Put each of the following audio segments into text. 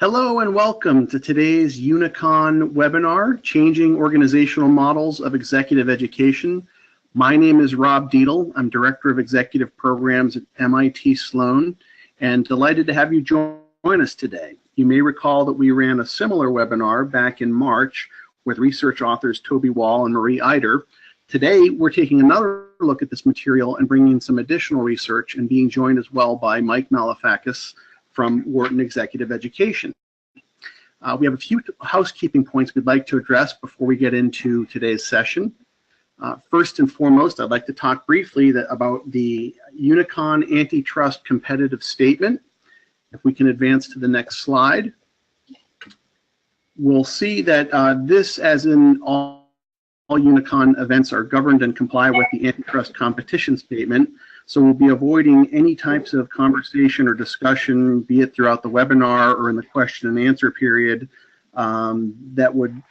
Hello and welcome to today's Unicon webinar, Changing Organizational Models of Executive Education. My name is Rob Dietl. I'm Director of Executive Programs at MIT Sloan and delighted to have you join us today. You may recall that we ran a similar webinar back in March with research authors Toby, Woll, and Eiter. Today, we're taking another look at this material and bringing some additional research and being joined as well by Malefakis from Wharton Executive Education. We have a few housekeeping points we'd like to address before we get into today's session. First and foremost, I'd like to talk briefly about the Unicon Antitrust Competitive Statement. If we can advance to the next slide, we'll see that this, as in all Unicon events, are governed and comply with the Antitrust Competition Statement. So we'll be avoiding any types of conversation or discussion, be it throughout the webinar or in the question and answer period, that would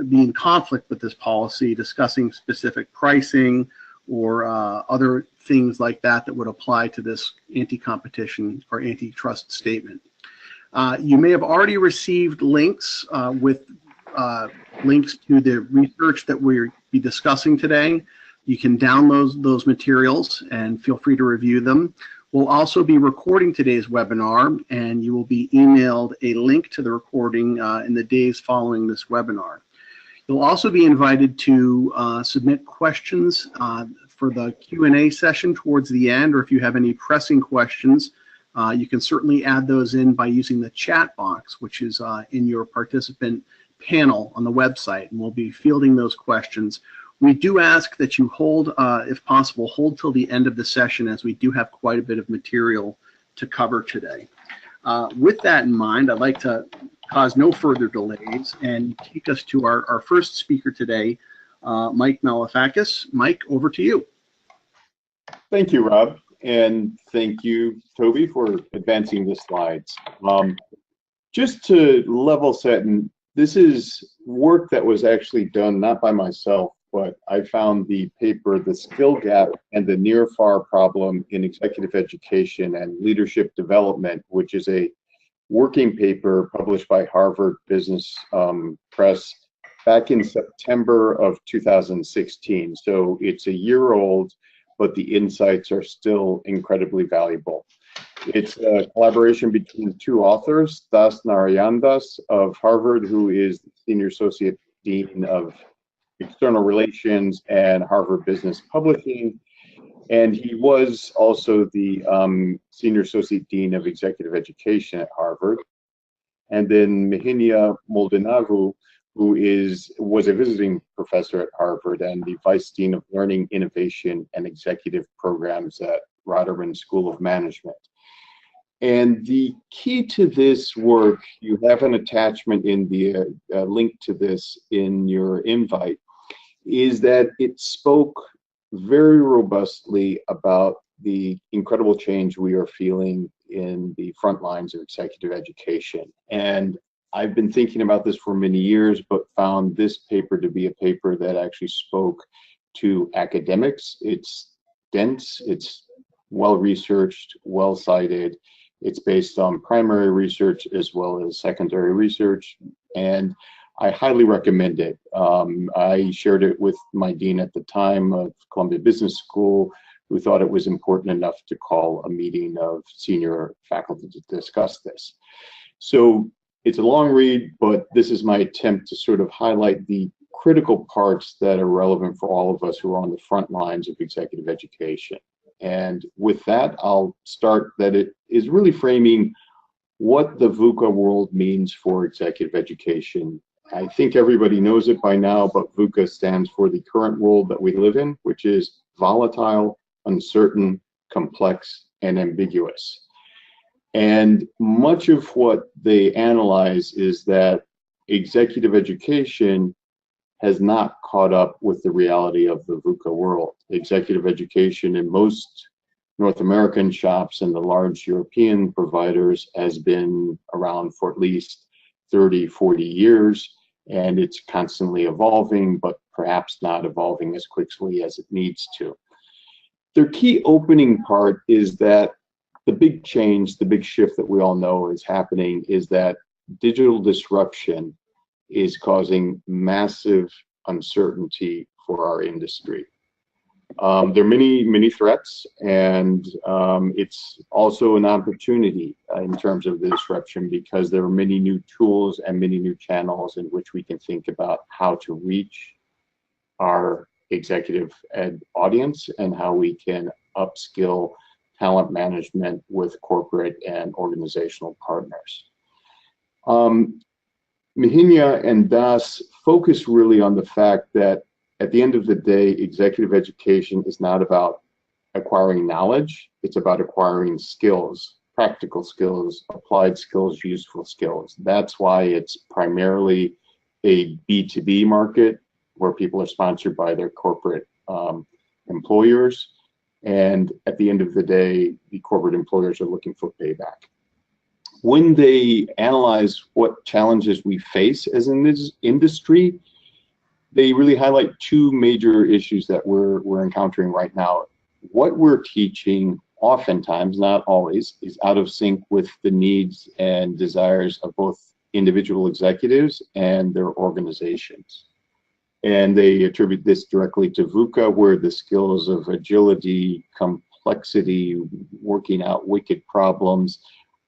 be in conflict with this policy, discussing specific pricing or other things like that that would apply to this anti-competition or antitrust statement. You may have already received links with links to the research that we'll be discussing today. You can download those materials and feel free to review them. We'll also be recording today's webinar, and you will be emailed a link to the recording in the days following this webinar. You'll also be invited to submit questions for the Q&A session towards the end, or if you have any pressing questions, you can certainly add those in by using the chat box, which is in your participant panel on the website, and we'll be fielding those questions. We do ask that you hold, if possible, hold till the end of the session, as we do have quite a bit of material to cover today. With that in mind, I'd like to cause no further delays and take us to our first speaker today, Mike Malefakis. Mike, over to you. Thank you, Rob, and thank you, Toby, for advancing the slides. Just to level set, and this is work that was actually done not by myself, but I found the paper, The Skill Gap and the Near-Far Problem in Executive Education and Leadership Development, which is a working paper published by Harvard Business Press back in September of 2016. So it's a year old, but the insights are still incredibly valuable. It's a collaboration between two authors, Das Narayandas of Harvard, who is the Senior Associate Dean of External Relations and Harvard Business Publishing, and he was also the Senior Associate Dean of Executive Education at Harvard. And then Mihinia Moldonaru, who was a visiting professor at Harvard and the Vice Dean of Learning, Innovation, and Executive Programs at Rotterdam School of Management. And the key to this work, you have an attachment in the link to this in your invite, is that it spoke very robustly about the incredible change we are feeling in the front lines of executive education. And I've been thinking about this for many years, but found this paper to be a paper that actually spoke to academics. It's dense, it's well-researched, well-cited. It's based on primary research as well as secondary research, and I highly recommend it. I shared it with my dean at the time of Columbia Business School, who thought it was important enough to call a meeting of senior faculty to discuss this. So it's a long read, but this is my attempt to sort of highlight the critical parts that are relevant for all of us who are on the front lines of executive education. And with that, I'll start that it is really framing what the VUCA world means for executive education. I think everybody knows it by now, but VUCA stands for the current world that we live in, which is volatile, uncertain, complex, and ambiguous. And much of what they analyze is that executive education has not caught up with the reality of the VUCA world. Executive education in most North American shops and the large European providers has been around for at least 30, 40 years, and it's constantly evolving, but perhaps not evolving as quickly as it needs to. Their key opening part is that the big change, the big shift that we all know is happening is that digital disruption is causing massive uncertainty for our industry. There are many threats, and it's also an opportunity in terms of the disruption, because there are many new tools and many new channels in which we can think about how to reach our executive ed audience and how we can upskill talent management with corporate and organizational partners. Mihinya and Das focus really on the fact that at the end of the day, executive education is not about acquiring knowledge, it's about acquiring skills, practical skills, applied skills, useful skills. That's why it's primarily a B2B market where people are sponsored by their corporate employers. And at the end of the day, the corporate employers are looking for payback. When they analyze what challenges we face as in this industry, they really highlight two major issues that we're encountering right now. What we're teaching, oftentimes, not always, is out of sync with the needs and desires of both individual executives and their organizations. And they attribute this directly to VUCA, where the skills of agility, complexity, working out wicked problems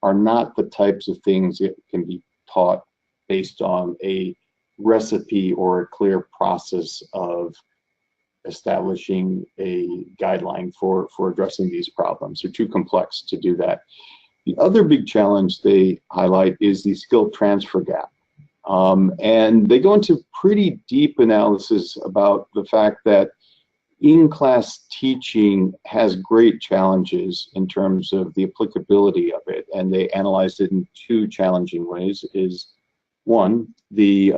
are not the types of things that can be taught based on a recipe or a clear process of establishing a guideline for addressing these problems. They're too complex to do that. The other big challenge they highlight is the skill transfer gap. And they go into pretty deep analysis about the fact that in-class teaching has great challenges in terms of the applicability of it. And they analyzed it in two challenging ways. Is one, the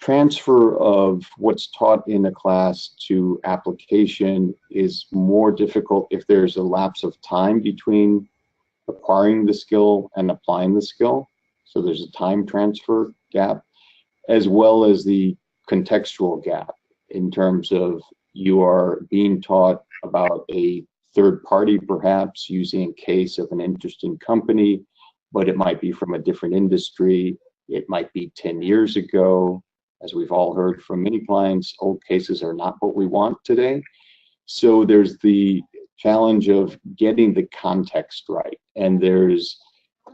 transfer of what's taught in a class to application is more difficult if there's a lapse of time between acquiring the skill and applying the skill. So there's a time transfer gap, as well as the contextual gap in terms of you are being taught about a third party, perhaps using a case of an interesting company, but it might be from a different industry. It might be 10 years ago. As we've all heard from many clients, old cases are not what we want today. So there's the challenge of getting the context right. And there's,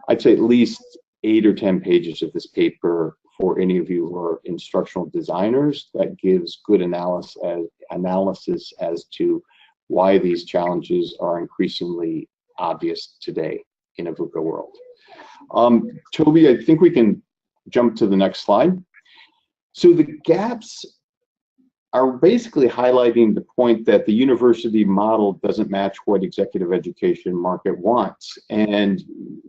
I'd say, at least 8 or 10 pages of this paper for any of you who are instructional designers that gives good analysis as to why these challenges are increasingly obvious today in a VUCA world. Toby, I think we can jump to the next slide. So the gaps are basically highlighting the point that the university model doesn't match what executive education market wants. And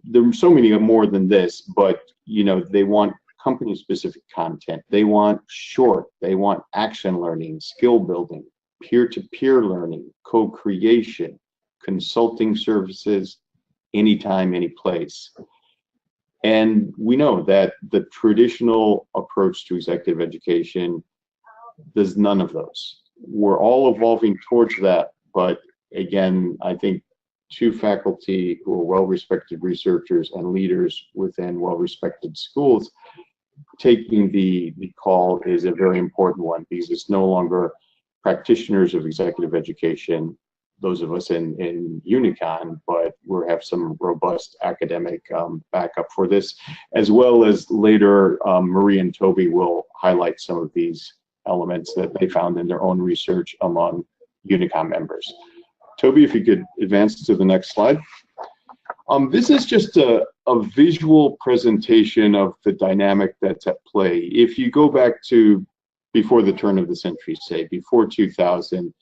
there are so many more than this, but you know, they want company-specific content. They want short, they want action learning, skill building, peer-to-peer learning, co-creation, consulting services, anytime, any place. And we know that the traditional approach to executive education does none of those. We're all evolving towards that, but again, I think two faculty who are well-respected researchers and leaders within well-respected schools taking the call is a very important one, because it's no longer practitioners of executive education, those of us in Unicon, but we have some robust academic backup for this, as well as later Marie and Toby will highlight some of these elements that they found in their own research among Unicon members. Toby, if you could advance to the next slide. This is just a visual presentation of the dynamic that's at play. If you go back to before the turn of the century, say before 2000,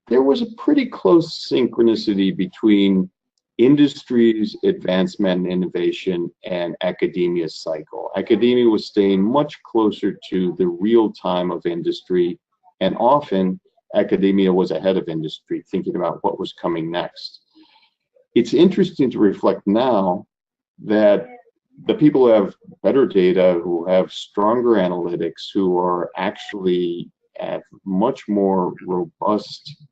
there was a pretty close synchronicity between industry's advancement and innovation and academia's cycle. Academia was staying much closer to the real time of industry, and often academia was ahead of industry, thinking about what was coming next. It's interesting to reflect now that the people who have better data, who have stronger analytics, who are actually at much more robust,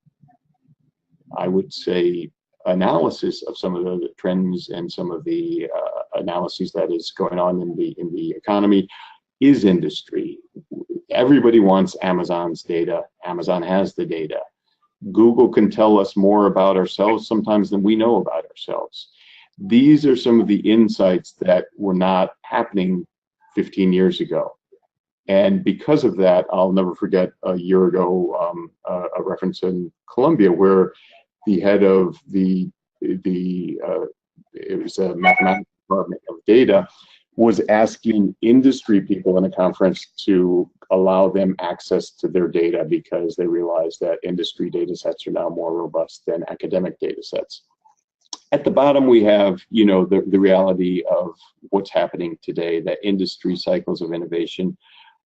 I would say, analysis of some of the trends and some of the analyses that is going on in the economy is industry. Everybody wants Amazon's data. Amazon has the data. Google can tell us more about ourselves sometimes than we know about ourselves. These are some of the insights that were not happening 15 years ago. And because of that, I'll never forget a year ago, a reference in Columbia where the head of it was a mathematics department of data, was asking industry people in a conference to allow them access to their data because they realized that industry data sets are now more robust than academic data sets. At the bottom, we have, you know, the reality of what's happening today, that industry cycles of innovation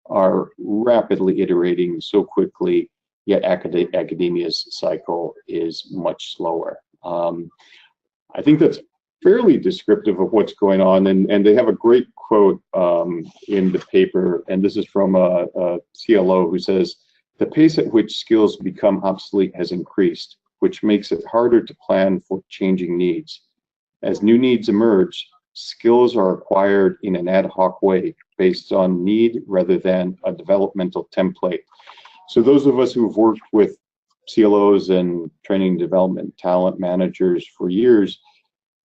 are rapidly iterating so quickly, yet academia's cycle is much slower. I think that's fairly descriptive of what's going on, and they have a great quote in the paper, and this is from a CLO who says, "The pace at which skills become obsolete has increased, which makes it harder to plan for changing needs. As new needs emerge, skills are acquired in an ad hoc way based on need rather than a developmental template." So those of us who've worked with CLOs and training development talent managers for years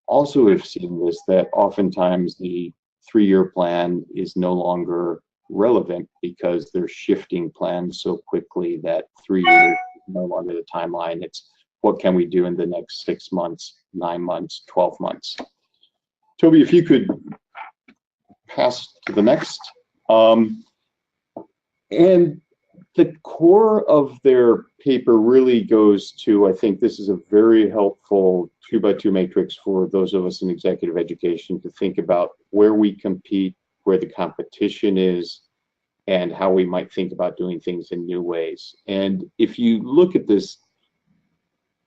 also have seen this, that oftentimes the 3-year plan is no longer relevant because they're shifting plans so quickly that 3 years is no longer the timeline. It's what can we do in the next 6 months, 9 months, 12 months. Toby, if you could pass to the next. And the core of their paper really goes to, I think this is a very helpful 2x2 matrix for those of us in executive education to think about where we compete, where the competition is, and how we might think about doing things in new ways. And if you look at this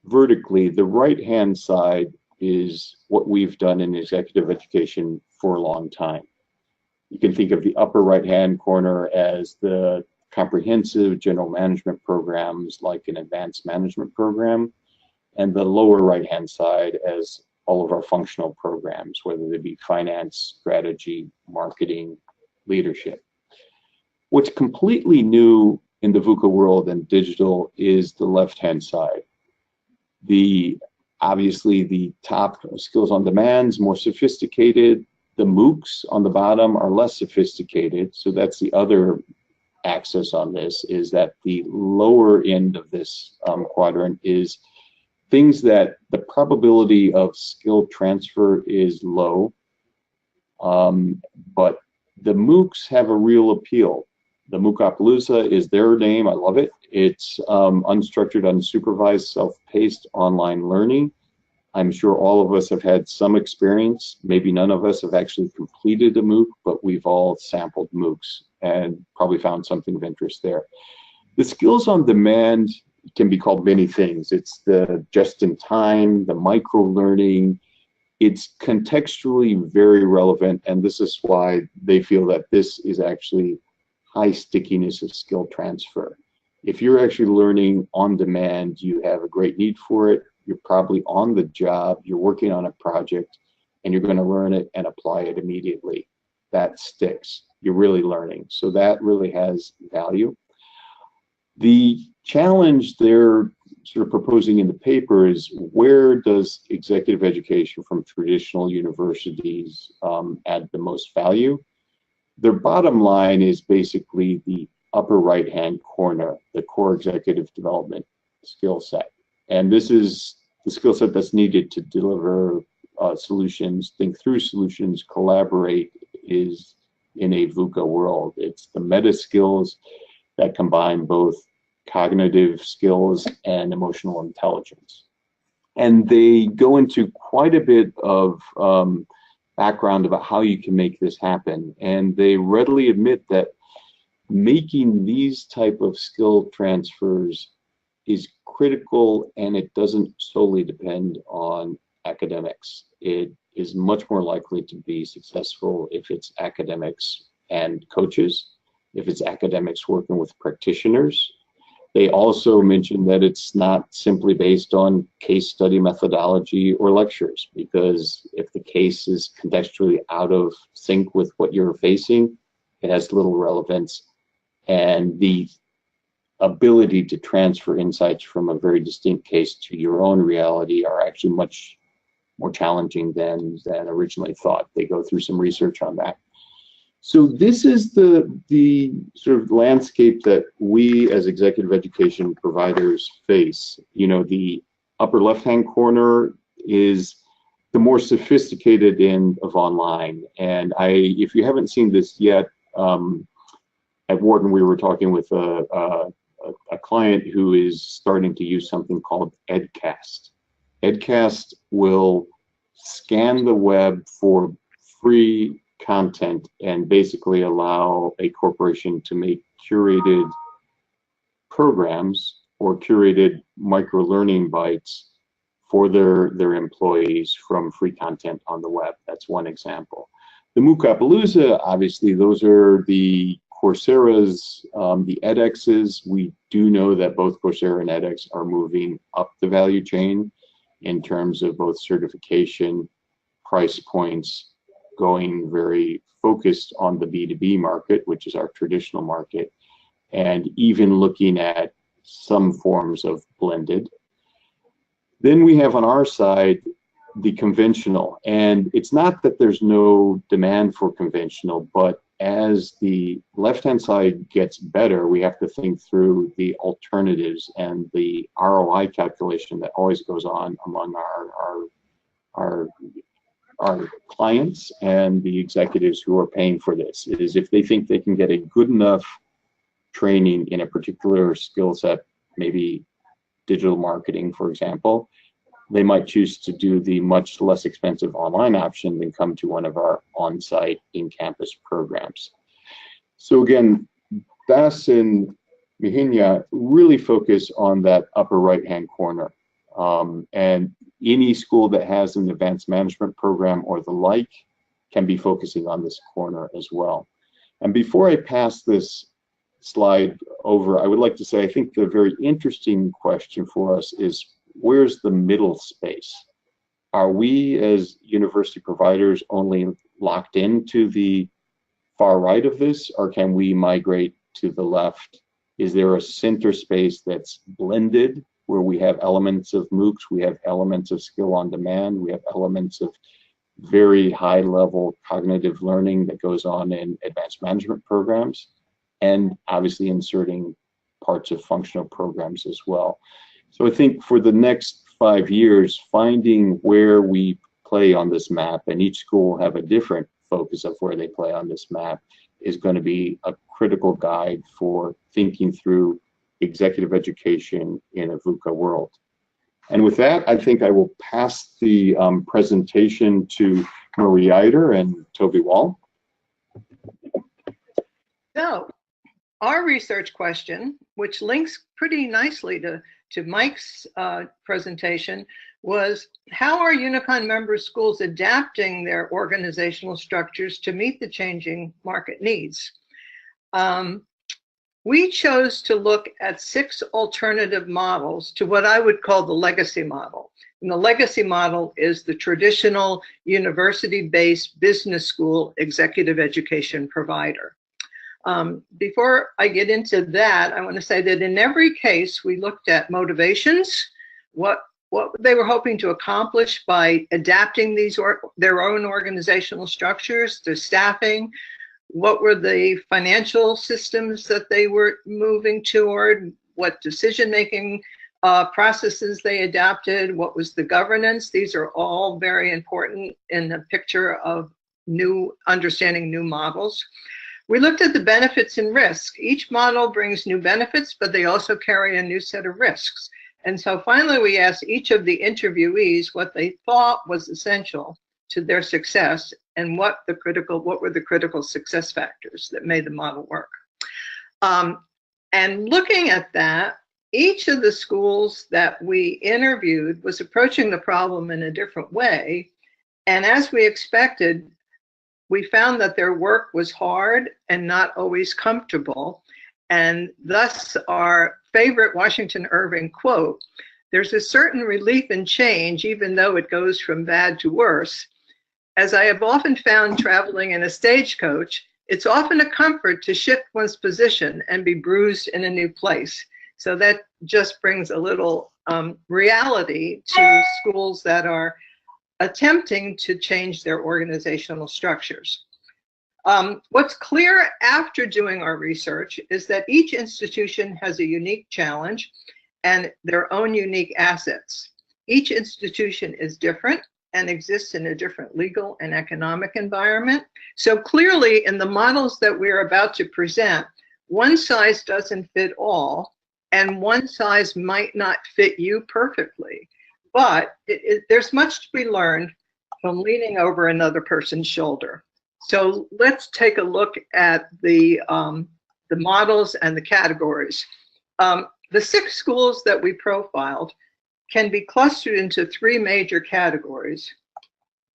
vertically, the right-hand side is what we've done in executive education for a long time. You can think of the upper right-hand corner as the comprehensive general management programs like an advanced management program, and the lower right-hand side as all of our functional programs, whether they be finance, strategy, marketing, leadership. What's completely new in the VUCA world and digital is the left-hand side. Obviously, the top skills on demand is more sophisticated. The MOOCs on the bottom are less sophisticated. So that's the other axis on this, is that the lower end of this quadrant is things that the probability of skill transfer is low, but the MOOCs have a real appeal. The MOOCapalooza is their name. I love it. It's unstructured, unsupervised, self-paced online learning. I'm sure all of us have had some experience. Maybe none of us have actually completed a MOOC, but we've all sampled MOOCs and probably found something of interest there. The skills on demand can be called many things. It's the just-in-time, the micro-learning. It's contextually very relevant, and this is why they feel that this is actually high stickiness of skill transfer. If you're actually learning on demand, you have a great need for it. You're probably on the job, you're working on a project, and you're going to learn it and apply it immediately. That sticks. You're really learning. So that really has value. The challenge they're sort of proposing in the paper is, where does executive education from traditional universities add the most value? Their bottom line is basically the upper right-hand corner, the core executive development skill set. And this is the skill set that's needed to deliver solutions, think through solutions, collaborate, is in a VUCA world. It's the meta skills that combine both cognitive skills and emotional intelligence. And they go into quite a bit of background about how you can make this happen. And they readily admit that making these type of skill transfers is critical, and it doesn't solely depend on academics. It is much more likely to be successful if it's academics and coaches, if it's academics working with practitioners, They also mentioned that it's not simply based on case study methodology or lectures, because if the case is contextually out of sync with what you're facing, it has little relevance. And the ability to transfer insights from a very distinct case to your own reality are actually much more challenging than originally thought. They go through some research on that. So this is the sort of landscape that we as executive education providers face. You know, the upper left-hand corner is the more sophisticated end of online. And if you haven't seen this yet, at Wharton we were talking with a client who is starting to use something called EdCast. EdCast will scan the web for free content and basically allow a corporation to make curated programs or curated micro-learning bites for their employees from free content on the web. That's one example. The MOOCapalooza, obviously, those are the Coursera's, the edX's. We do know that both Coursera and edX are moving up the value chain in terms of both certification, price points, going very focused on the B2B market, which is our traditional market, and even looking at some forms of blended. Then we have on our side the conventional, and it's not that there's no demand for conventional, but as the left-hand side gets better, we have to think through the alternatives and the ROI calculation that always goes on among our clients and the executives who are paying for this. It is if they think they can get a good enough training in a particular skill set, maybe digital marketing, for example, they might choose to do the much less expensive online option than come to one of our on-site in-campus programs. So again, Bass and Mihinya really focus on that upper right-hand corner. And any school that has an advanced management program or the like can be focusing on this corner as well. And before I pass this slide over, I would like to say I think the very interesting question for us is, where's the middle space? Are we as university providers only locked into the far right of this, or can we migrate to the left? Is there a center space that's blended, where we have elements of MOOCs, we have elements of skill on demand, we have elements of very high level cognitive learning that goes on in advanced management programs, and obviously inserting parts of functional programs as well. So I think for the next 5 years, finding where we play on this map, and each school will have a different focus of where they play on this map, is going to be a critical guide for thinking through executive education in a VUCA world. And with that, I think I will pass the presentation to Marie Eiter and Toby Woll. So, our research question, which links pretty nicely to Mike's presentation, was how are Unicon member schools adapting their organizational structures to meet the changing market needs? We chose to look at 6 alternative models to what I would call the legacy model. And the legacy model is the traditional university-based business school executive education provider. Before I get into that, I want to say that in every case, we looked at motivations, what they were hoping to accomplish by adapting their own organizational structures, their staffing, what were the financial systems that they were moving toward, what decision-making processes they adapted, what was the governance. These are all very important in the picture of understanding new models. We looked at the benefits and risks. Each model brings new benefits, but they also carry a new set of risks. And so finally, we asked each of the interviewees what they thought was essential to their success and what were the critical success factors that made the model work. And looking at that, each of the schools that we interviewed was approaching the problem in a different way. And as we expected, we found that their work was hard and not always comfortable. And thus our favorite Washington Irving quote, "There's a certain relief in change, even though it goes from bad to worse. As I have often found traveling in a stagecoach, it's often a comfort to shift one's position and be bruised in a new place." So that just brings a little reality to schools that are attempting to change their organizational structures. What's clear after doing our research is that each institution has a unique challenge and their own unique assets. Each institution is different and exists in a different legal and economic environment. So clearly in the models that we're about to present, one size doesn't fit all, and one size might not fit you perfectly. But there's much to be learned from leaning over another person's shoulder. So let's take a look at the models and the categories. The 6 schools that we profiled can be clustered into 3 major categories.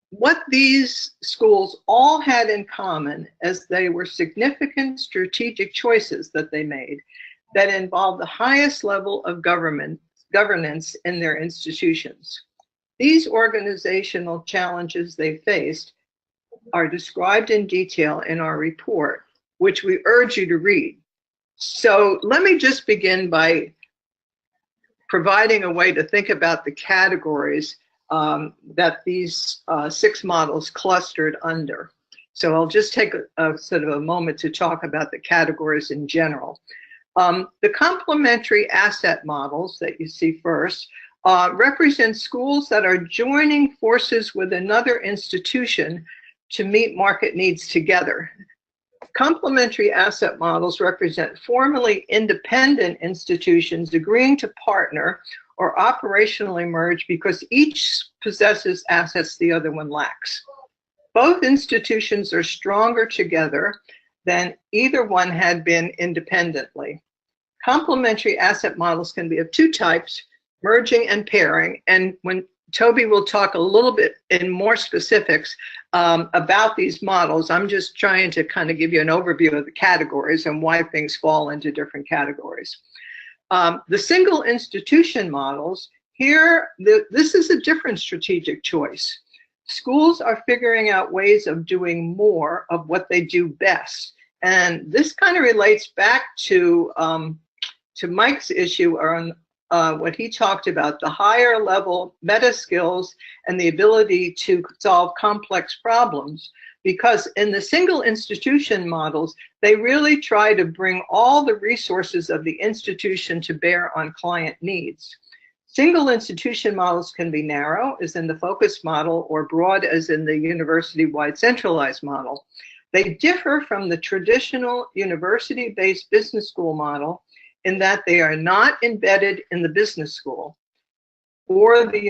What these schools all had in common is they were significant strategic choices that they made that involved the highest level of governance in their institutions. These organizational challenges they faced are described in detail in our report, which we urge you to read. So let me just begin by providing a way to think about the categories that these 6 models clustered under. So I'll just take a sort of a moment to talk about the categories in general. The complementary asset models that you see first represent schools that are joining forces with another institution to meet market needs together. Complementary asset models represent formally independent institutions agreeing to partner or operationally merge because each possesses assets the other one lacks. Both institutions are stronger together than either one had been independently. Complementary asset models can be of 2 types, merging and pairing. And when Toby will talk a little bit in more specifics about these models, I'm just trying to kind of give you an overview of the categories and why things fall into different categories. The single institution models, here, this is a different strategic choice. Schools are figuring out ways of doing more of what they do best. And this kind of relates back to Mike's issue on what he talked about, the higher level meta skills and the ability to solve complex problems. Because in the single institution models, they really try to bring all the resources of the institution to bear on client needs. Single institution models can be narrow, as in the focus model, or broad, as in the university-wide centralized model. They differ from the traditional university-based business school model in that they are not embedded in the business school or of the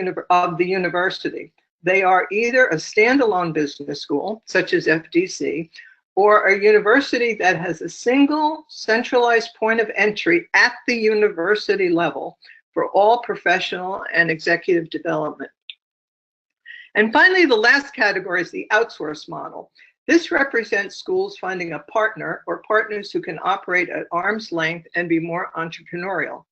university. They are either a standalone business school, such as FDC, or a university that has a single centralized point of entry at the university level for all professional and executive development. And finally, the last category is the outsource model. This represents schools finding a partner or partners who can operate at arm's length and be more entrepreneurial.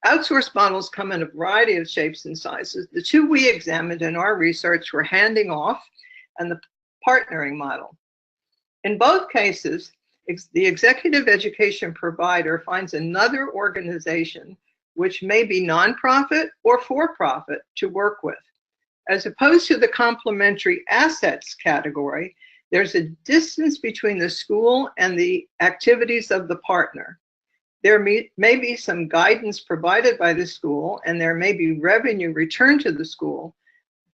Outsource models come in a variety of shapes and sizes. The 2 we examined in our research were handing off and the partnering model. In both cases, the executive education provider finds another organization, which may be nonprofit or for-profit, to work with. As opposed to the complementary assets category, there's a distance between the school and the activities of the partner. There may be some guidance provided by the school, and there may be revenue returned to the school,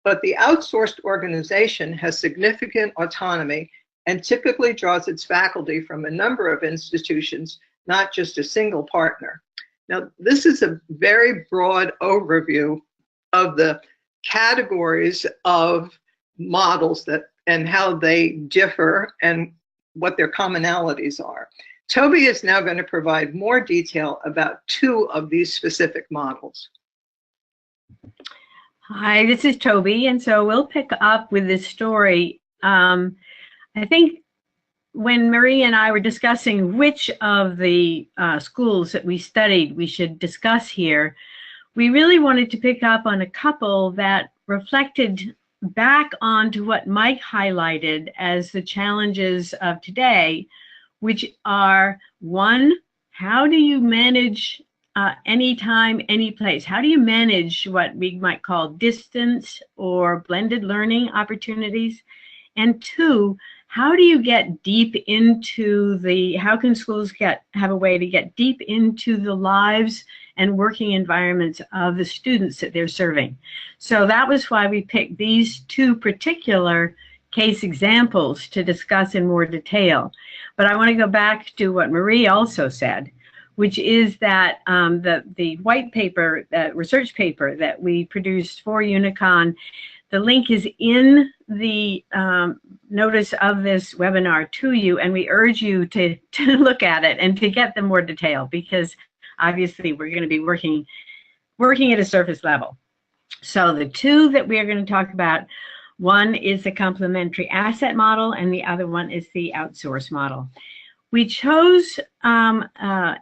but the outsourced organization has significant autonomy and typically draws its faculty from a number of institutions, not just a single partner. Now, this is a very broad overview of the categories of models and how they differ and what their commonalities are. Toby is now going to provide more detail about 2 of these specific models. Hi, this is Toby, and so we'll pick up with this story. I think when Marie and I were discussing which of the schools that we studied we should discuss here, we really wanted to pick up on a couple that reflected back onto what Mike highlighted as the challenges of today, which are, one, how do you manage anytime, any place? How do you manage what we might call distance or blended learning opportunities? And two, how do you get deep into how can schools have a way to get deep into the lives and working environments of the students that they're serving? So that was why we picked these two particular case examples to discuss in more detail. But I want to go back to what Marie also said, which is that the white paper, that research paper that we produced for Unicon, the link is in the notice of this webinar to you, and we urge you to look at it and to get the more detail, because obviously we're going to be working at a surface level. So the two that we are going to talk about, one is the complementary asset model, and the other one is the outsource model. We chose AIM-WA,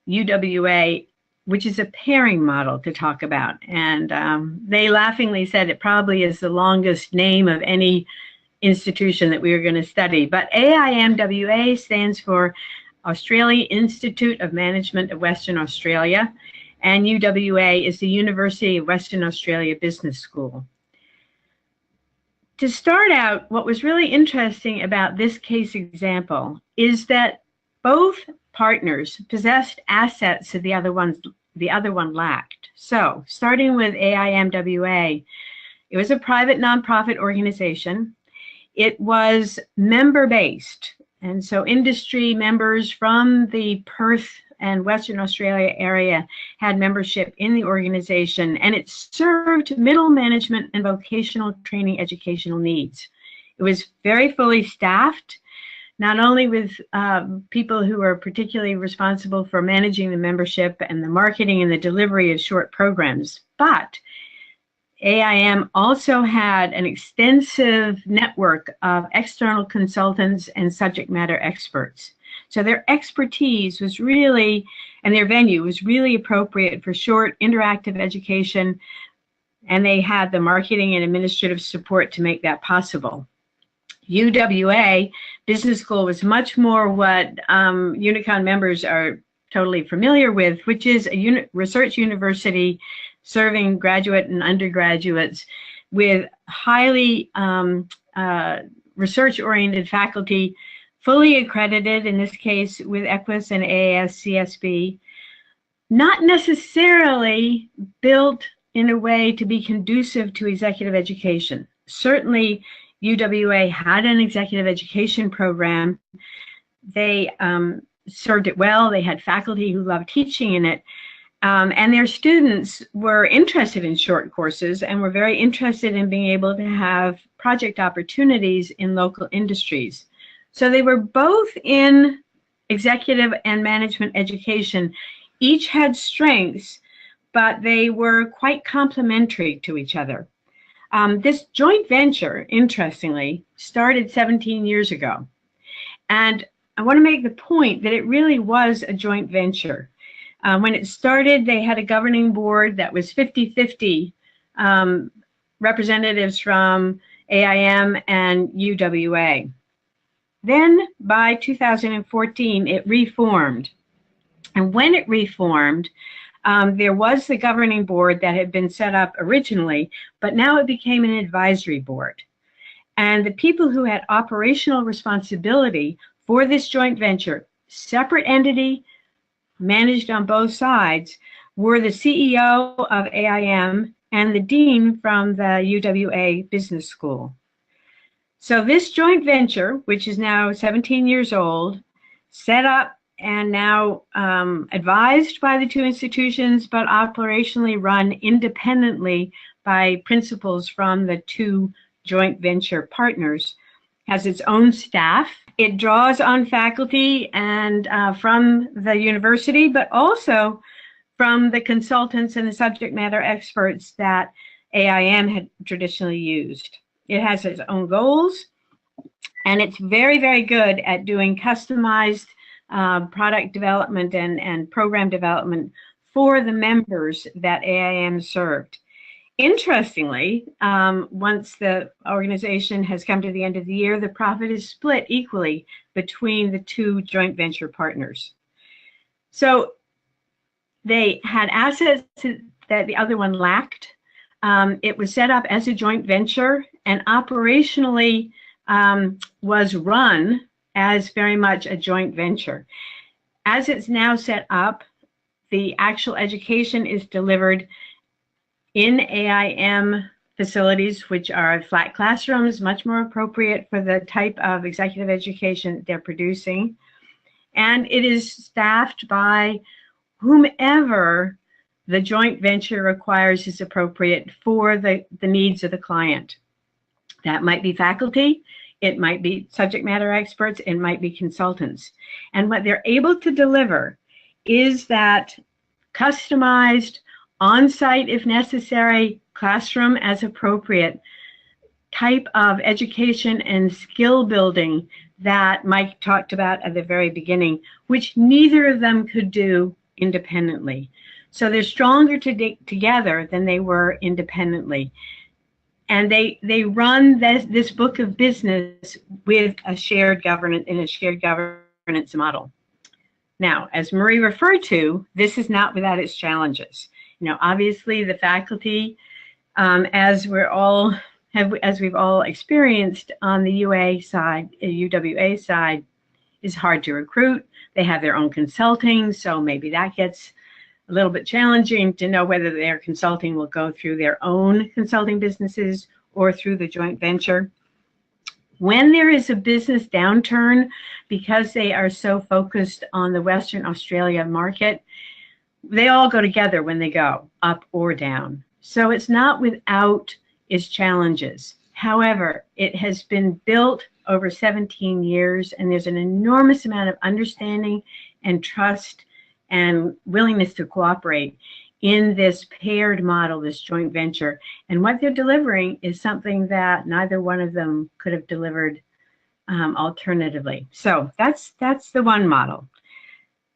UWA, which is a pairing model to talk about. And they laughingly said it probably is the longest name of any institution that we are going to study. But AIM-WA stands for Australia Institute of Management of Western Australia, and UWA is the University of Western Australia Business School. To start out, what was really interesting about this case example is that both partners possessed assets that the other one lacked. So, starting with AIM-WA, it was a private nonprofit organization. It was member-based, and so industry members from the Perth and Western Australia area had membership in the organization, and it served middle management and vocational training educational needs. It was very fully staffed, not only with people who are particularly responsible for managing the membership and the marketing and the delivery of short programs, but AIM also had an extensive network of external consultants and subject matter experts. So their expertise was really, and their venue was really appropriate for short interactive education, and they had the marketing and administrative support to make that possible. UWA Business School was much more what Unicon members are totally familiar with, which is a research university serving graduate and undergraduates with highly research-oriented faculty, fully accredited, in this case with EQUIS and AASCSB, not necessarily built in a way to be conducive to executive education. Certainly, UWA had an executive education program. They served it well. They had faculty who loved teaching in it. And their students were interested in short courses and were very interested in being able to have project opportunities in local industries. So they were both in executive and management education. Each had strengths, but they were quite complementary to each other. This joint venture, interestingly, started 17 years ago. And I want to make the point that it really was a joint venture. When it started, they had a governing board that was 50-50 representatives from AIM and UWA. Then by 2014, it reformed. And when it reformed, there was the governing board that had been set up originally, but now it became an advisory board. And the people who had operational responsibility for this joint venture, separate entity, managed on both sides, were the CEO of AIM and the dean from the UWA Business School. So this joint venture, which is now 17 years old, set up and now advised by the two institutions, but operationally run independently by principals from the two joint venture partners, has its own staff. It draws on faculty and from the university, but also from the consultants and the subject matter experts that AIM had traditionally used. It has its own goals, and it's very, very good at doing customized product development and program development for the members that AIM served. Interestingly, once the organization has come to the end of the year, the profit is split equally between the two joint venture partners. So they had assets that the other one lacked. It was set up as a joint venture and operationally was run as very much a joint venture. As it's now set up, the actual education is delivered in AIM facilities, which are flat classrooms, much more appropriate for the type of executive education they're producing. And it is staffed by whomever the joint venture requires is appropriate for the needs of the client. That might be faculty, it might be subject matter experts, it might be consultants. And what they're able to deliver is that customized, on-site if necessary, classroom as appropriate type of education and skill building that Mike talked about at the very beginning, which neither of them could do independently. So they're stronger together than they were independently. And they run this book of business with a shared governance model. Now, as Marie referred to, this is not without its challenges. You know, obviously the faculty, as we've all experienced on the UWA side, is hard to recruit. They have their own consulting, so maybe that gets a little bit challenging to know whether their consulting will go through their own consulting businesses or through the joint venture. When there is a business downturn, because they are so focused on the Western Australia market, they all go together when they go up or down. So it's not without its challenges. However, it has been built over 17 years, and there's an enormous amount of understanding and trust and willingness to cooperate in this paired model, this joint venture. And what they're delivering is something that neither one of them could have delivered alternatively. So that's the one model.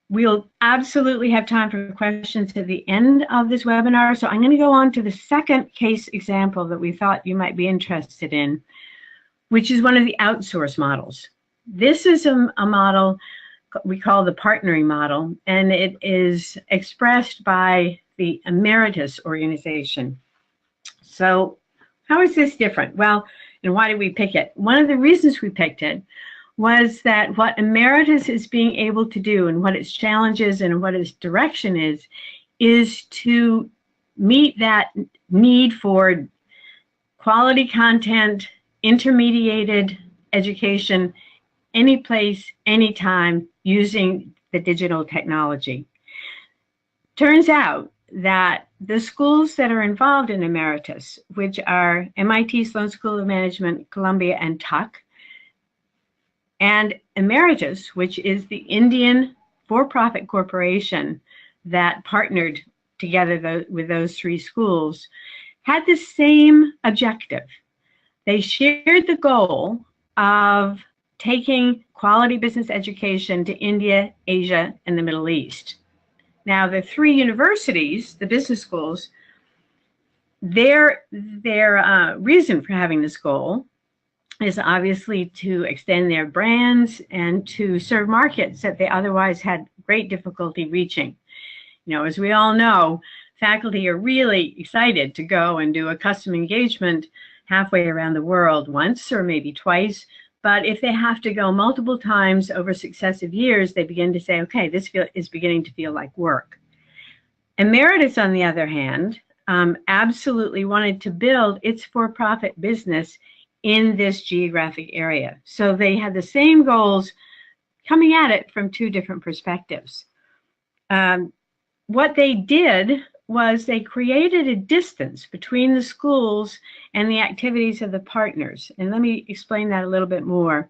We'll absolutely have time for questions at the end of this webinar. So I'm going to go on to the second case example that we thought you might be interested in, which is one of the outsource models. This is a model we call the partnering model, and it is expressed by the Emeritus organization. So how is this different? Well, and why did we pick it? One of the reasons we picked it was that what Emeritus is being able to do and what its challenges and what its direction is to meet that need for quality content, intermediated education, any place, anytime, using the digital technology. Turns out that the schools that are involved in Emeritus, which are MIT Sloan School of Management, Columbia, and Tuck, and Emeritus, which is the Indian for-profit corporation that partnered together with those three schools, had the same objective. They shared the goal of taking quality business education to India, Asia, and the Middle East. Now, the three universities, the business schools, their reason for having this goal is obviously to extend their brands and to serve markets that they otherwise had great difficulty reaching. You know, as we all know, faculty are really excited to go and do a custom engagement halfway around the world once or maybe twice. But if they have to go multiple times over successive years, they begin to say, okay, this is beginning to feel like work. Emeritus, on the other hand, absolutely wanted to build its for-profit business in this geographic area. So they had the same goals coming at it from two different perspectives. What they did was they created a distance between the schools and the activities of the partners. And let me explain that a little bit more.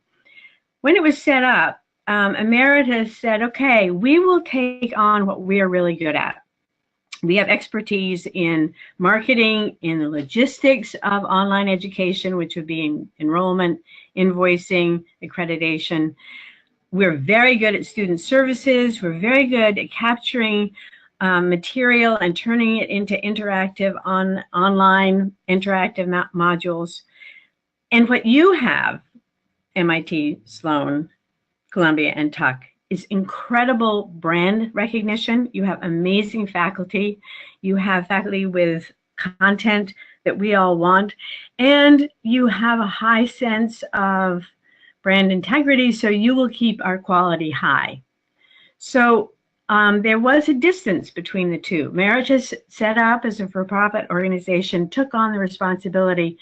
When it was set up, Emeritus said, okay, we will take on what we are really good at. We have expertise in marketing, in the logistics of online education, which would be enrollment, invoicing, accreditation. We're very good at student services. We're very good at capturing material and turning it into interactive online interactive modules. And what you have, MIT, Sloan, Columbia, and Tuck, is incredible brand recognition. You have amazing faculty. You have faculty with content that we all want. And you have a high sense of brand integrity, so you will keep our quality high. So there was a distance between the two. Meritus, set up as a for-profit organization, took on the responsibility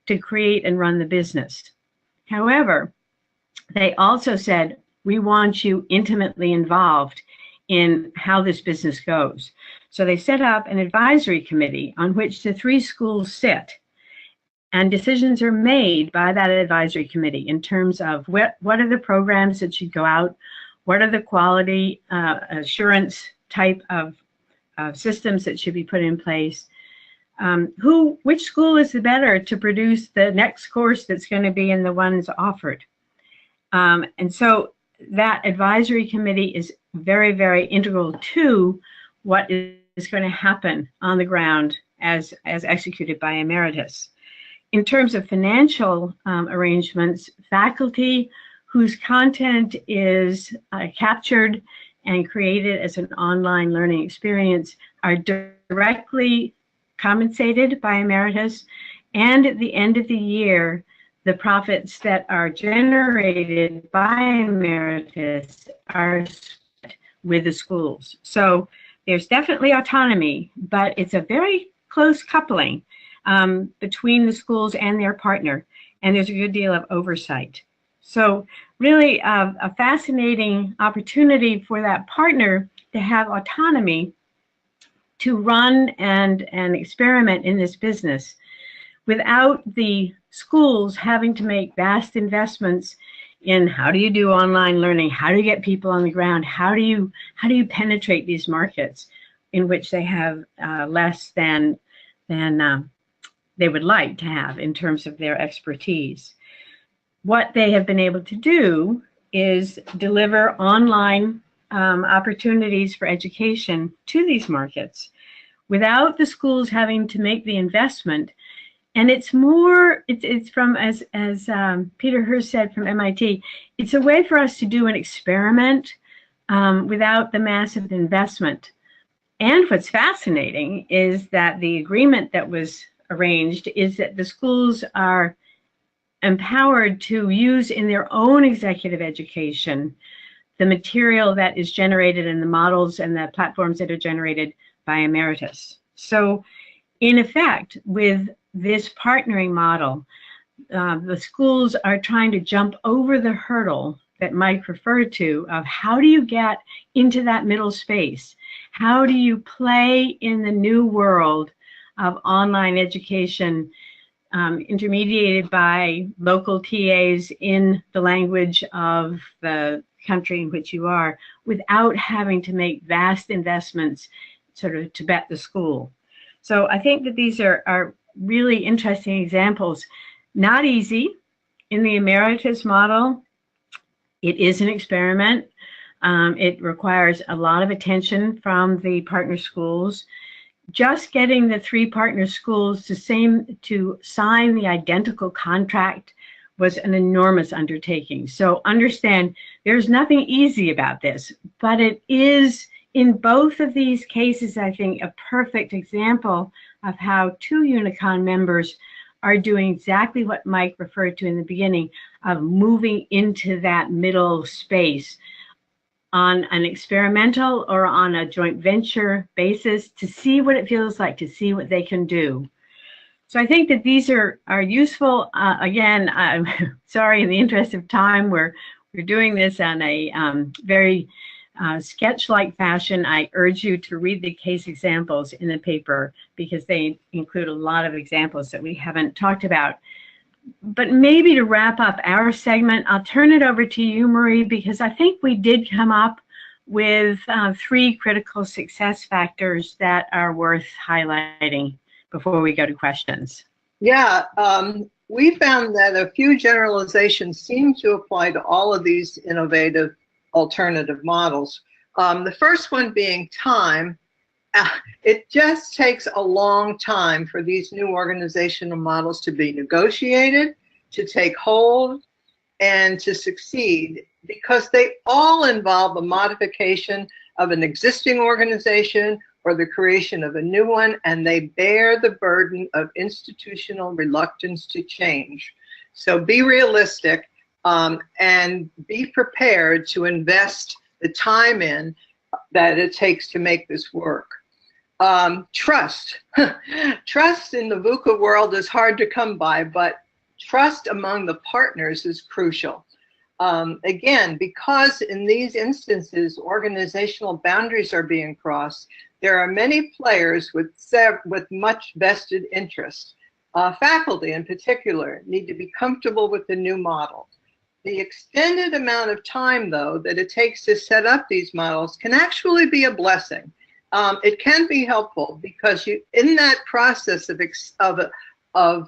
to create and run the business. However, they also said, we want you intimately involved in how this business goes. So they set up an advisory committee on which the 3 schools sit, and decisions are made by that advisory committee in terms of what are the programs that should go out, what are the quality assurance type of systems that should be put in place, which school is the better to produce the next course that's going to be in the ones offered. And so that advisory committee is very, very integral to what is going to happen on the ground as executed by Emeritus. In terms of financial arrangements, faculty whose content is captured and created as an online learning experience are directly compensated by Emeritus, and at the end of the year, the profits that are generated by Emeritus are split with the schools. So there's definitely autonomy, but it's a very close coupling between the schools and their partner, and there's a good deal of oversight. So really a fascinating opportunity for that partner to have autonomy to run and experiment in this business without the schools having to make vast investments in how do you do online learning, how do you get people on the ground, how do you penetrate these markets in which they have less than they would like to have in terms of their expertise. What they have been able to do is deliver online opportunities for education to these markets without the schools having to make the investment. And it's more, it's from, as Peter Hurst said from MIT, it's a way for us to do an experiment without the massive investment. And what's fascinating is that the agreement that was arranged is that the schools are empowered to use in their own executive education the material that is generated in the models and the platforms that are generated by Emeritus. So in effect, with this partnering model, the schools are trying to jump over the hurdle that Mike referred to of how do you get into that middle space? How do you play in the new world of online education intermediated by local TAs in the language of the country in which you are without having to make vast investments sort of to bet the school? So I think that these are really interesting examples. Not easy. In the Emeritus model, it is an experiment. It requires a lot of attention from the partner schools. Just getting the 3 partner schools to sign the identical contract was an enormous undertaking. So understand, there's nothing easy about this, but it is, in both of these cases, I think, a perfect example of how 2 Unicon members are doing exactly what Mike referred to in the beginning of moving into that middle space on an experimental or on a joint venture basis to see what it feels like, to see what they can do. So I think that these are useful. Again, I'm sorry, in the interest of time, we're doing this on a very sketch-like fashion. I urge you to read the case examples in the paper because they include a lot of examples that we haven't talked about. But maybe to wrap up our segment, I'll turn it over to you, Marie, because I think we did come up with 3 critical success factors that are worth highlighting before we go to questions. Yeah, we found that a few generalizations seem to apply to all of these innovative alternative models. The first one being time. It just takes a long time for these new organizational models to be negotiated, to take hold, and to succeed, because they all involve a modification of an existing organization or the creation of a new one, and they bear the burden of institutional reluctance to change. So be realistic and be prepared to invest the time in that it takes to make this work. Trust. Trust in the VUCA world is hard to come by, but trust among the partners is crucial. Again, because in these instances, organizational boundaries are being crossed, there are many players with much vested interest. Faculty in particular need to be comfortable with the new model. The extended amount of time, though, that it takes to set up these models can actually be a blessing. It can be helpful because in that process of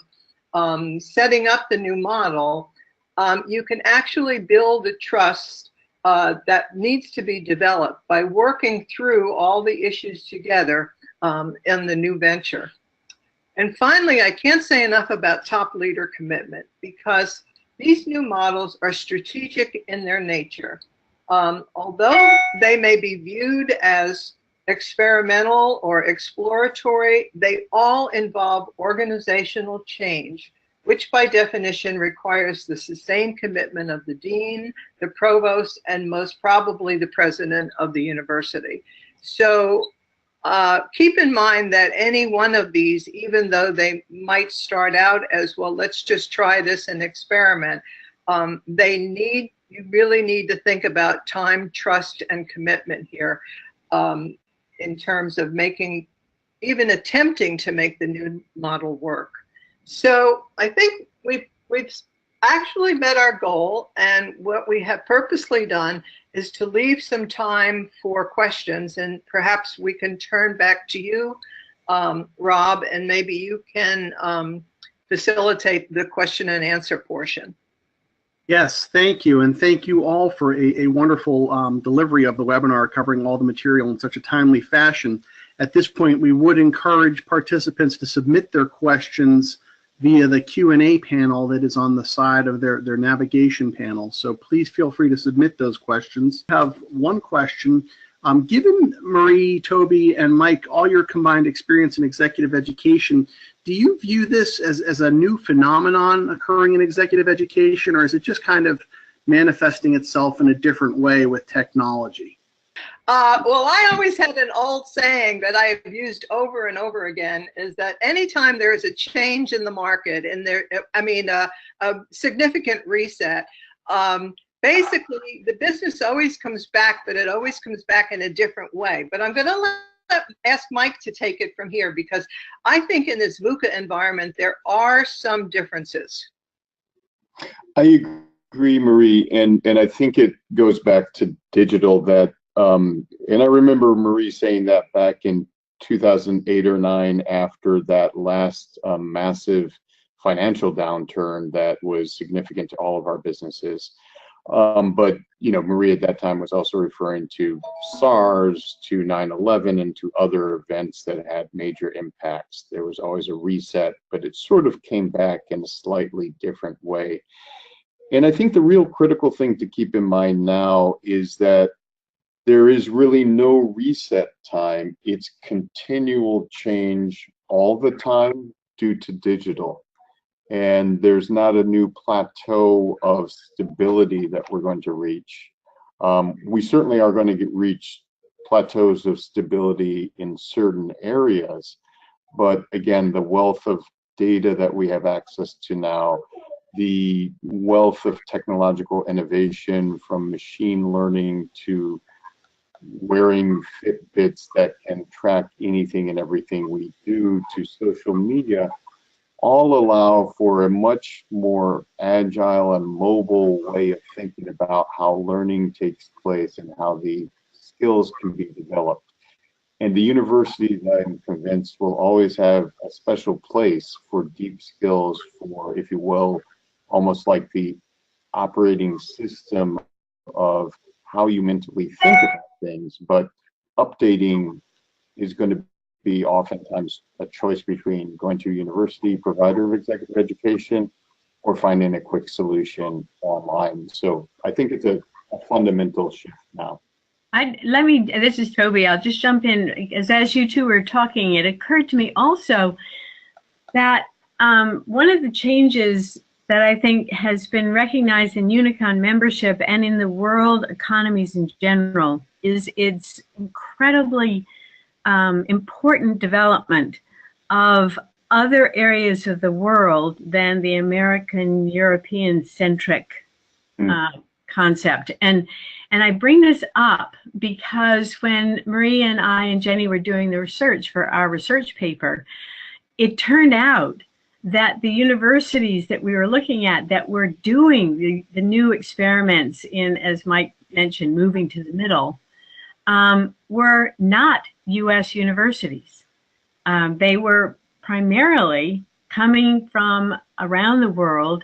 setting up the new model, you can actually build a trust that needs to be developed by working through all the issues together in the new venture. And finally, I can't say enough about top leader commitment, because these new models are strategic in their nature. Although they may be viewed as experimental or exploratory, they all involve organizational change, which by definition requires the sustained commitment of the dean, the provost, and most probably the president of the university. So keep in mind that any one of these, even though they might start out as, well, let's just try this and experiment, you really need to think about time, trust, and commitment here in terms of even attempting to make the new model work. So I think we've actually met our goal, and what we have purposely done is to leave some time for questions, and perhaps we can turn back to you, Rob, and maybe you can facilitate the question and answer portion. Yes, thank you. And thank you all for a wonderful delivery of the webinar, covering all the material in such a timely fashion. At this point, we would encourage participants to submit their questions via the Q&A panel that is on the side of their navigation panel. So please feel free to submit those questions. I have one question. Given Marie, Toby, and Mike, all your combined experience in executive education, do you view this as a new phenomenon occurring in executive education, or is it just kind of manifesting itself in a different way with technology? Well, I always had an old saying that I have used over and over again, is that anytime there is a change in the market, and a significant reset, basically the business always comes back, but it always comes back in a different way. But I'm going to ask Mike to take it from here, because I think in this VUCA environment, there are some differences. I agree, Marie, and I think it goes back to digital that, and I remember Marie saying that back in 2008 or 9, after that last massive financial downturn that was significant to all of our businesses. But, Marie at that time was also referring to SARS, to 9/11, and to other events that had major impacts. There was always a reset, but it sort of came back in a slightly different way. And I think the real critical thing to keep in mind now is that there is really no reset time. It's continual change all the time due to digital. And there's not a new plateau of stability that we're going to reach. We certainly are going to reach plateaus of stability in certain areas, but again, the wealth of data that we have access to now, the wealth of technological innovation, from machine learning to wearing Fitbits that can track anything and everything we do, to social media, all allow for a much more agile and mobile way of thinking about how learning takes place and how the skills can be developed. And the universities, I'm convinced, will always have a special place for deep skills for, if you will, almost like the operating system of how you mentally think about things. But updating is going to be oftentimes a choice between going to a university provider of executive education or finding a quick solution online. So I think it's a fundamental shift now. This is Toby, I'll just jump in. As you two were talking, it occurred to me also that one of the changes that I think has been recognized in Unicon membership and in the world economies in general is its incredibly important development of other areas of the world than the American European-centric concept. And I bring this up because when Marie and I and Jenny were doing the research for our research paper, it turned out that the universities that we were looking at that were doing the new experiments in, as Mike mentioned, moving to the middle, were not U.S. universities. They were primarily coming from around the world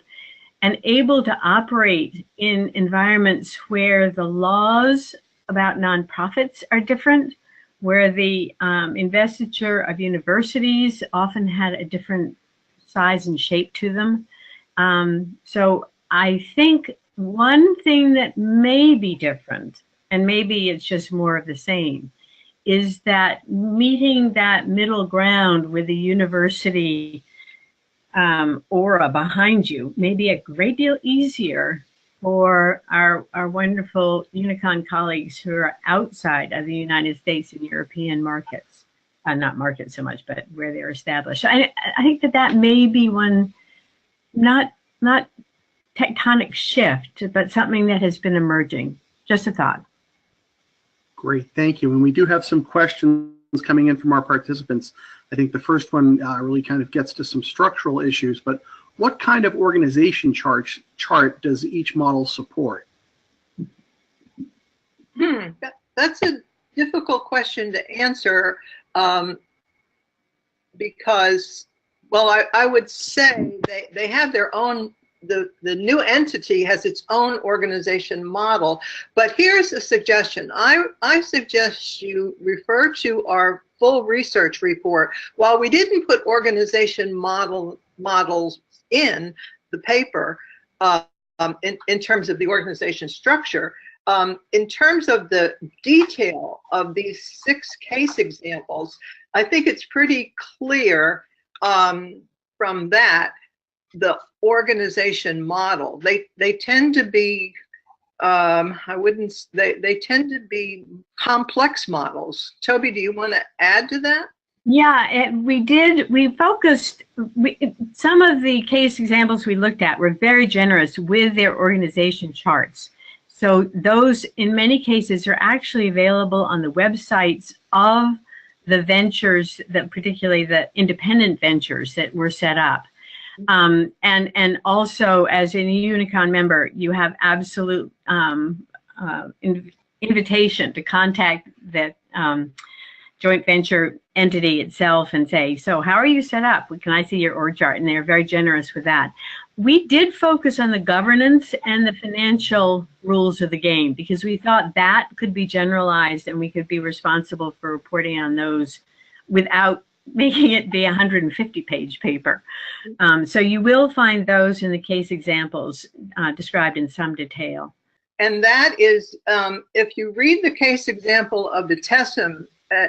and able to operate in environments where the laws about nonprofits are different, where the investiture of universities often had a different size and shape to them. So I think one thing that may be different, and maybe it's just more of the same, is that meeting that middle ground with the university aura behind you may be a great deal easier for our wonderful Unicon colleagues who are outside of the United States and European markets. Not markets so much, but where they're established. I think that may be one, not tectonic shift, but something that has been emerging. Just a thought. Great, thank you. And we do have some questions coming in from our participants. I think the first one really kind of gets to some structural issues, but what kind of organization chart does each model support? That's a difficult question to answer because, well, I would say they have their own, the new entity has its own organization model. But here's a suggestion. I suggest you refer to our full research report. While we didn't put organization models in the paper in terms of the organization structure, in terms of the detail of these 6 case examples, I think it's pretty clear from that the organization model. They tend to be they tend to be complex models. Toby, do you want to add to that? Yeah, we focused, some of the case examples we looked at were very generous with their organization charts. So those, in many cases, are actually available on the websites of the ventures, that particularly the independent ventures that were set up. And also, as a Unicon member, you have absolute invitation to contact that joint venture entity itself and say, so how are you set up? Can I see your org chart? And they're very generous with that. We did focus on the governance and the financial rules of the game because we thought that could be generalized and we could be responsible for reporting on those without making it be a 150-page paper. So you will find those in the case examples described in some detail. And that is, if you read the case example of the TESM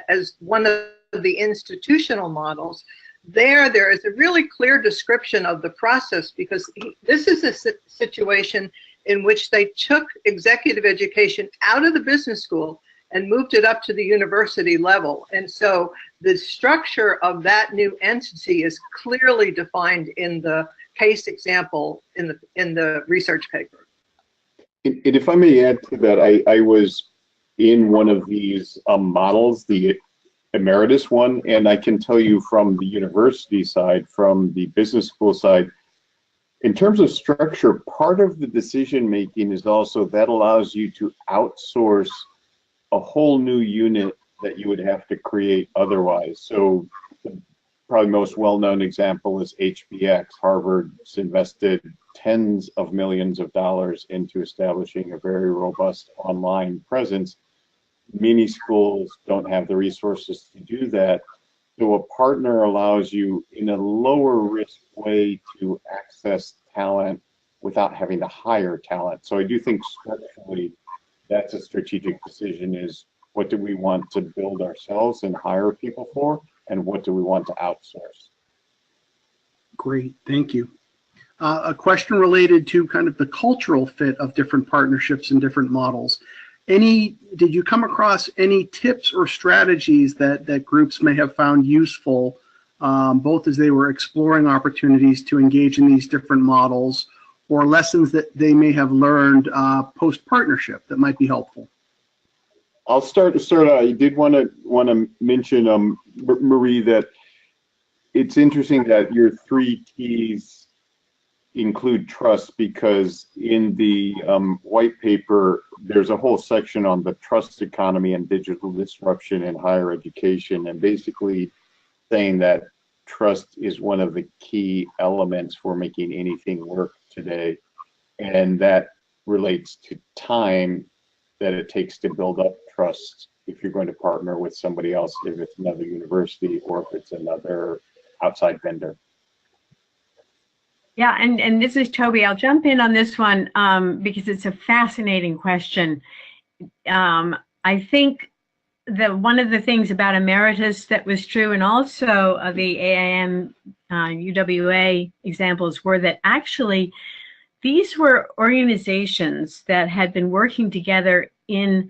as one of the institutional models, there is a really clear description of the process, because this is a situation in which they took executive education out of the business school and moved it up to the university level. And so the structure of that new entity is clearly defined in the case example in the research paper. And if I may add to that, I was in one of these models, the emeritus one, and I can tell you from the university side, from the business school side, in terms of structure, part of the decision making is also that allows you to outsource a whole new unit that you would have to create otherwise. So the probably most well-known example is HBX. Harvard's invested tens of millions of dollars into establishing a very robust online presence. Many schools don't have the resources to do that. So a partner allows you in a lower risk way to access talent without having to hire talent. So I do think structurally that's a strategic decision, is what do we want to build ourselves and hire people for, and what do we want to outsource? Great, thank you. A question related to kind of the cultural fit of different partnerships and different models. Did you come across any tips or strategies that groups may have found useful, both as they were exploring opportunities to engage in these different models, or lessons that they may have learned post-partnership that might be helpful? I'll start. I did want to mention, Marie, that it's interesting that your 3 T's include trust, because in the white paper there's a whole section on the trust economy and digital disruption in higher education, and basically saying that trust is one of the key elements for making anything work today, and that relates to time that it takes to build up trust if you're going to partner with somebody else, if it's another university or if it's another outside vendor. Yeah, and this is Toby. I'll jump in on this one because it's a fascinating question. I think that one of the things about Emeritus that was true, and also the AIM UWA examples, were that actually these were organizations that had been working together in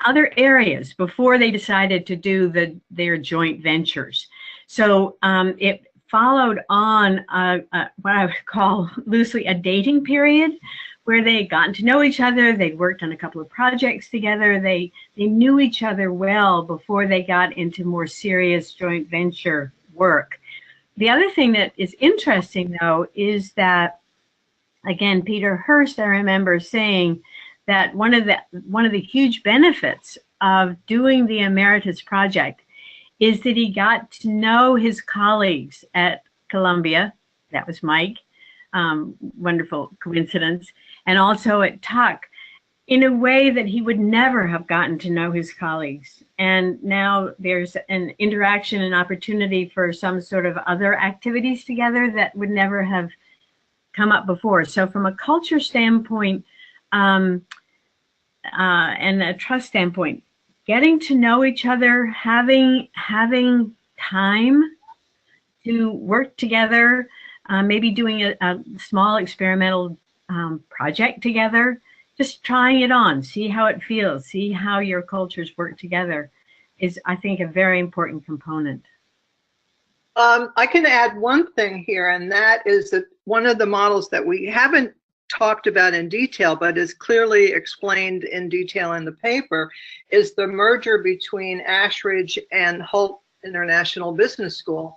other areas before they decided to do their joint ventures. So it followed on what I would call loosely a dating period, where they had gotten to know each other. They'd worked on a couple of projects together. They knew each other well before they got into more serious joint venture work. The other thing that is interesting, though, is that, again, Peter Hurst, I remember saying that one of the huge benefits of doing the Emeritus project is that he got to know his colleagues at Columbia. That was Mike. Wonderful coincidence. And also at Tuck, in a way that he would never have gotten to know his colleagues. And now there's an interaction and opportunity for some sort of other activities together that would never have come up before. So from a culture standpoint and a trust standpoint, getting to know each other, having time to work together, maybe doing a small experimental project together, just trying it on, see how it feels, see how your cultures work together, is, I think, a very important component. I can add one thing here, and that is that one of the models that we haven't talked about in detail, but is clearly explained in detail in the paper, is the merger between Ashridge and Holt International Business School.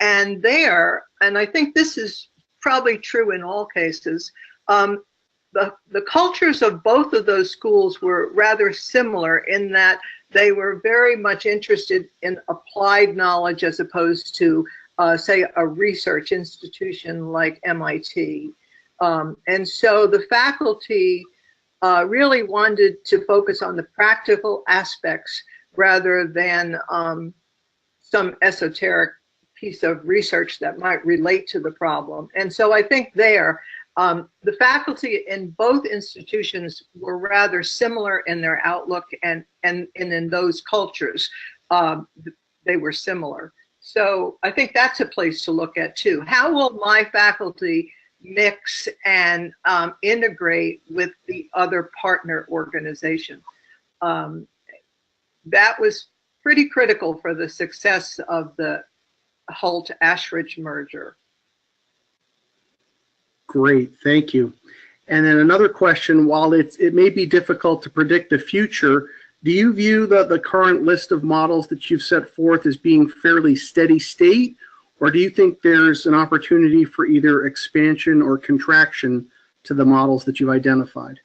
And there, and I think this is probably true in all cases, the cultures of both of those schools were rather similar in that they were very much interested in applied knowledge as opposed to, say, a research institution like MIT. And so the faculty really wanted to focus on the practical aspects rather than some esoteric piece of research that might relate to the problem. And so I think there, the faculty in both institutions were rather similar in their outlook, and in those cultures, they were similar. So I think that's a place to look at too. How will my faculty mix and integrate with the other partner organization? That was pretty critical for the success of the Holt-Ashridge merger. Great, thank you. And then another question, while it may be difficult to predict the future, do you view the current list of models that you've set forth as being fairly steady state, or do you think there's an opportunity for either expansion or contraction to the models that you've identified?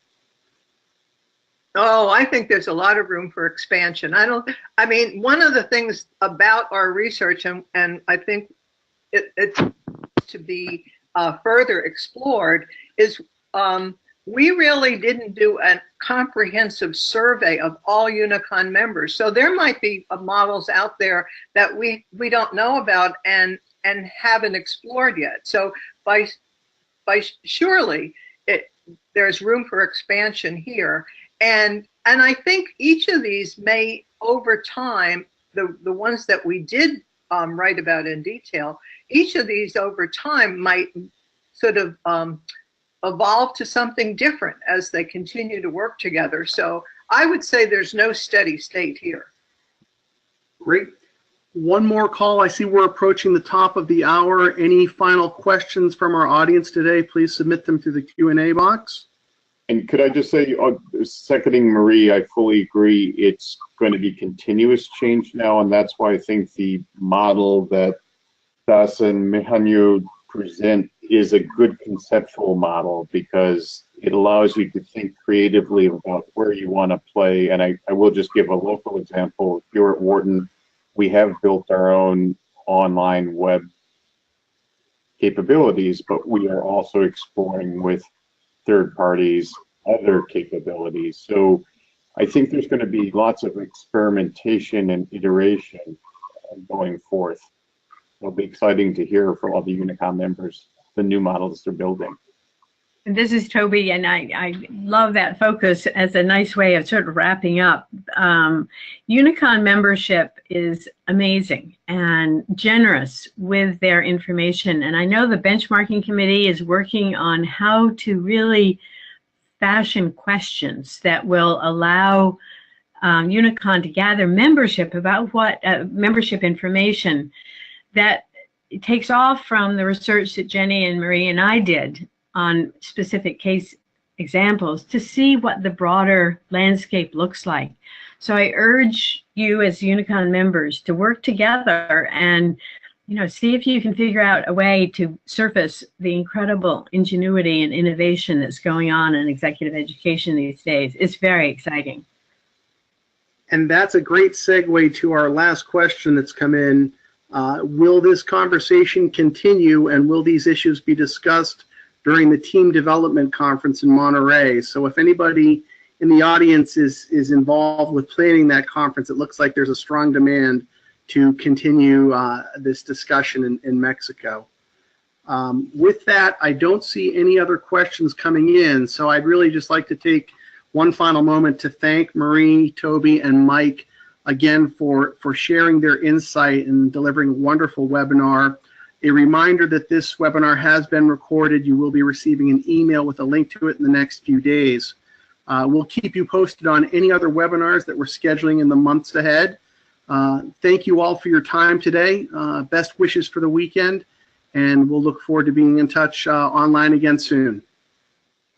Oh, I think there's a lot of room for expansion. I mean, one of the things about our research, and I think it's to be further explored, is we really didn't do a comprehensive survey of all Unicon members. So there might be models out there that we don't know about and haven't explored yet. So by surely there's room for expansion here. And I think each of these may, over time, the ones that we did write about in detail, each of these over time might sort of evolve to something different as they continue to work together. So I would say there's no steady state here. Great. One more call. I see we're approaching the top of the hour. Any final questions from our audience today? Please submit them through the Q&A box. And could I just say, seconding Marie, I fully agree. It's going to be continuous change now, and that's why I think the model that Das and Mihanyo present is a good conceptual model, because it allows you to think creatively about where you want to play. And I will just give a local example. Here at Wharton, we have built our own online web capabilities, but we are also exploring with third parties other capabilities. So I think there's going to be lots of experimentation and iteration going forth. It'll be exciting to hear from all the Unicon members the new models they're building. This is Toby, and I love that focus as a nice way of sort of wrapping up. Unicon membership is amazing and generous with their information, and I know the benchmarking committee is working on how to really fashion questions that will allow Unicon to gather membership about what membership information that takes off from the research that Jenny and Marie and I did on specific case examples to see what the broader landscape looks like. So I urge you as Unicon members to work together and, you know, see if you can figure out a way to surface the incredible ingenuity and innovation that's going on in executive education these days. It's very exciting. And that's a great segue to our last question that's come in. Will this conversation continue, and will these issues be discussed during the team development conference in Monterey? So if anybody in the audience is involved with planning that conference, it looks like there's a strong demand to continue this discussion in Mexico. With that, I don't see any other questions coming in, so I'd really just like to take one final moment to thank Marie, Toby, and Mike again for sharing their insight and delivering a wonderful webinar. A reminder that this webinar has been recorded. You will be receiving an email with a link to it in the next few days. We'll keep you posted on any other webinars that we're scheduling in the months ahead. Thank you all for your time today. Best wishes for the weekend, and we'll look forward to being in touch online again soon.